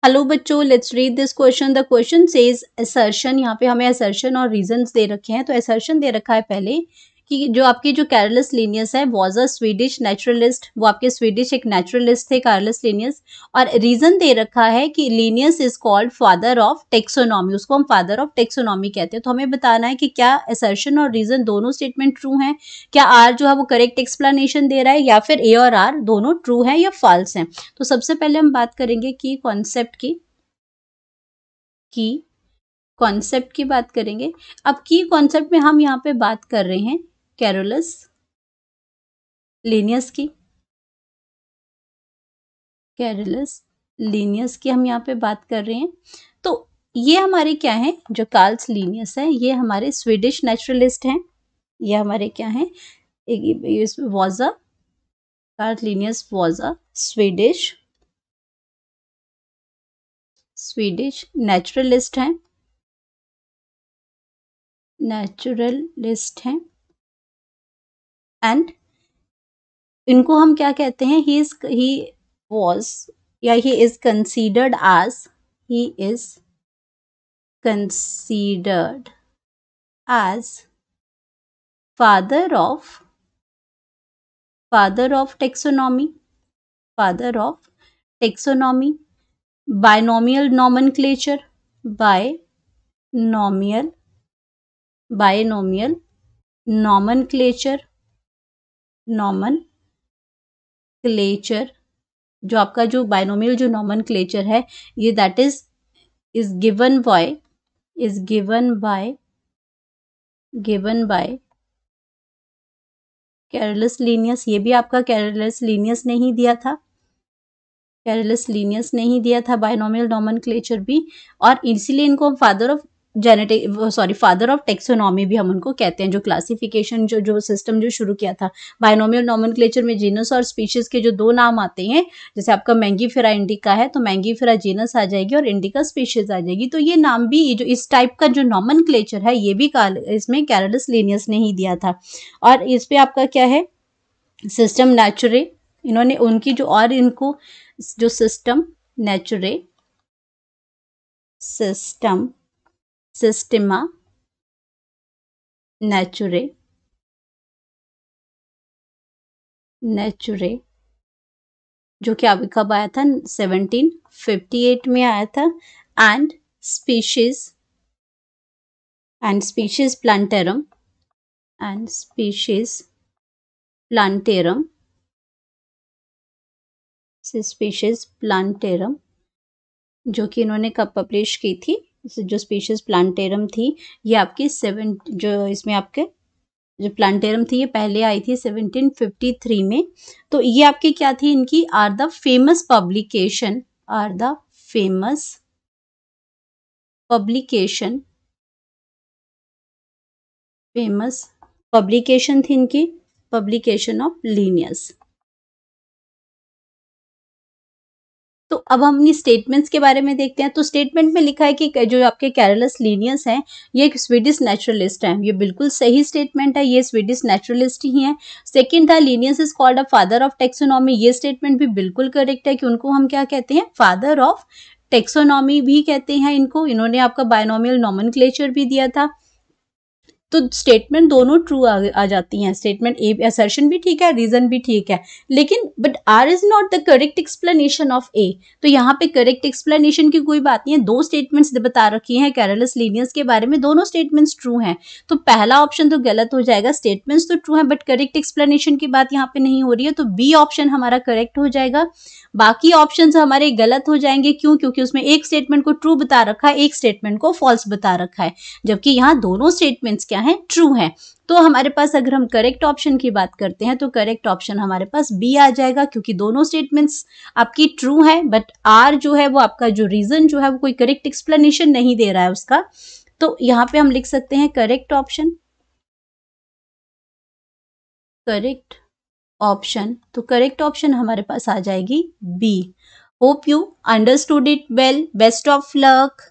Hello बच्चों, let's read this question. The question says assertion. यहाँ पे हमें असर्शन और रीजंस दे रखे हैं। तो असर्शन दे रखा है पहले कि जो आपकी जो कैरलस लीनियस है वाज अ स्वीडिश नेचुरलिस्ट, वो आपके स्वीडिश एक नेचुरलिस्ट थे कैरलस लीनियस। और रीजन दे रखा है कि Linnaeus is called father of taxonomy, उसको हम फादर ऑफ टेक्सोनॉमी कहते हैं। तो हमें बताना है कि क्या असर्शन और रीजन दोनों स्टेटमेंट ट्रू हैं, क्या आर जो है वो करेक्ट एक्सप्लेनेशन दे रहा है, या फिर ए और आर दोनों ट्रू है या फॉल्स हैं। तो सबसे पहले हम बात करेंगे की कॉन्सेप्ट की बात करेंगे। अब की कॉन्सेप्ट में हम यहाँ पे बात कर रहे हैं कैरोलस लीनियस की हम यहाँ पे बात कर रहे हैं। तो ये हमारे क्या है, जो कार्ल्स लीनियस है ये हमारे स्वीडिश नेचुरलिस्ट हैं। ये हमारे क्या है, Karl Linnaeus was a Swedish naturalist हैं एंड इनको हम क्या कहते हैं, he is considered as father of taxonomy, binomial nomenclature, nomenclature, जो आपका जो बायनोमियल जो नॉमेनक्लेचर है ये that is given by Carlos Linnaeus. ये भी आपका कैरलस लीनियस ने ही दिया था बायनोमियल नॉमेनक्लेचर भी। और इसीलिए इनको फादर ऑफ टेक्सोनॉमी भी हम उनको कहते हैं, जो क्लासिफिकेशन जो सिस्टम जो शुरू किया था। बायनोमियल नॉमेनक्लेचर में जीनस और स्पीशीज के जो दो नाम आते हैं, जैसे आपका मैंगीफेरा इंडिका है तो मैंगीफेरा जीनस आ जाएगी और इंडिका स्पीशीज आ जाएगी। तो ये नाम भी जो इस टाइप का जो नॉमेनक्लेचर है ये भी इसमें कैरलस लीनियस ने ही दिया था। और इस पे आपका क्या है, सिस्टम नेचुरे, इन्होंने उनकी जो और इनको जो सिस्टेमा नेचुरे जो कि अभी कब आया था, 1758 में आया था। एंड स्पीशीज प्लांटेरम जो कि इन्होंने कब पब्लिश की थी, जो स्पीशीज प्लांटेरम थी ये आपकी जो इसमें आपके जो प्लांटेरम थी ये पहले आई थी 1753 में। तो ये आपकी क्या थी, इनकी आर द फेमस पब्लिकेशन थी इनकी, पब्लिकेशन ऑफ लीनियस। तो अब हम अपनी स्टेटमेंट्स के बारे में देखते हैं। तो स्टेटमेंट में लिखा है कि जो आपके कैरलस लीनियस हैं ये एक स्वीडिश नेचुरलिस्ट हैं। ये बिल्कुल सही स्टेटमेंट है, ये स्वीडिश नेचुरलिस्ट ही हैं। सेकंड था, Linnaeus is called a father of taxonomy, ये स्टेटमेंट भी बिल्कुल करेक्ट है कि उनको हम क्या कहते हैं, फादर ऑफ टेक्सोनॉमी भी कहते हैं इनको। इन्होंने आपका बायनोमियल नॉमेनक्लेचर भी दिया था। तो स्टेटमेंट दोनों ट्रू आ जाती हैं। स्टेटमेंट ए असर्शन भी ठीक है, रीजन भी ठीक है, लेकिन but R is not the correct explanation of A. तो यहाँ पे करेक्ट एक्सप्लेनेशन की कोई बात नहीं है। दो स्टेटमेंट्स बता रखी हैं कैरलस लीनियस के बारे में, दोनों स्टेटमेंट्स ट्रू हैं। तो पहला ऑप्शन तो गलत हो जाएगा, स्टेटमेंट्स तो ट्रू है बट करेक्ट एक्सप्लेनेशन की बात यहाँ पे नहीं हो रही है। तो बी ऑप्शन हमारा करेक्ट हो जाएगा। बाकी ऑप्शन हमारे गलत हो जाएंगे, क्यों? क्योंकि उसमें एक स्टेटमेंट को ट्रू बता रखा है, एक स्टेटमेंट को फॉल्स बता रखा है, जबकि यहाँ दोनों स्टेटमेंट्स क्या है, ट्रू है। तो हमारे पास अगर हम करेक्ट ऑप्शन की बात करते हैं तो करेक्ट ऑप्शन हमारे पास बी आ जाएगा, क्योंकि दोनों स्टेटमेंट्स आपकी ट्रू है बट आर जो है वो आपका जो रीजन जो है वो कोई करेक्ट एक्सप्लेनेशन नहीं दे रहा है उसका। तो यहाँ पे हम लिख सकते हैं करेक्ट ऑप्शन। तो करेक्ट ऑप्शन हमारे पास आ जाएगी B. Hope you understood it well. Best of luck.